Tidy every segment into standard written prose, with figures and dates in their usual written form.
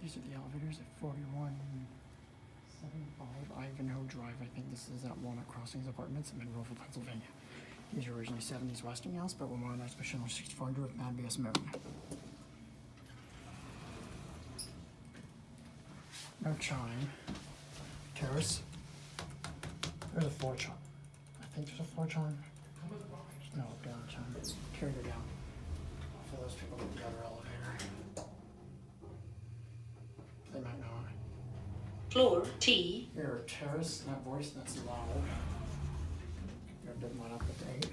These are the elevators at 4175 Ivanhoe Drive. I think this is at Walnut Crossings Apartments in Monroeville, Pennsylvania. These are originally 70s Westinghouse, but were modernized by Schindler 6400 with Mad BS mode. No chime. Terrace. There's a 4 chime. I think there's a 4 chime. No, down chime. Carried her down. For those people with the other elevator. They might not. Floor T. Here, terrace, that voice, that's loud. You're gonna dip mine up at 8.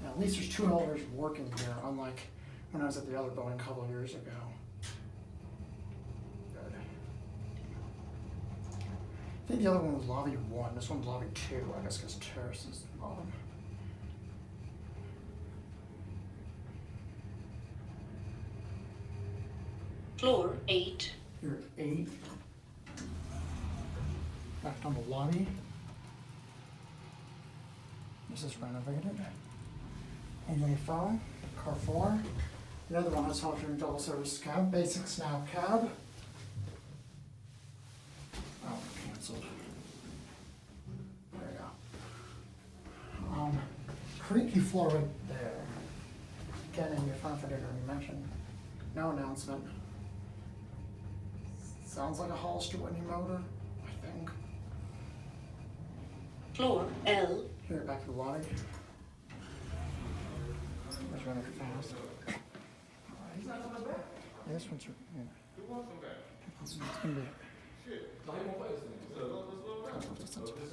Yeah, at least there's 2 elevators working here, unlike when I was at the other building a couple of years ago. Good. I think the other one was lobby 1, this one's lobby 2, I guess, because terrace is the bottom. Floor 8. Here, 8. Back down the lobby. This is renovated. Home on your phone. Car 4. The other one has option double service cab. Basics now cab. Oh, canceled. There you go. Creaky floor right there. Again, in your front, I didn't already mention. No announcement. Sounds like a Hollister Whitney motor, I think. Floor L. Here, back to the lobby. Let's run it fast. Yeah, this one's, yeah. It's gonna be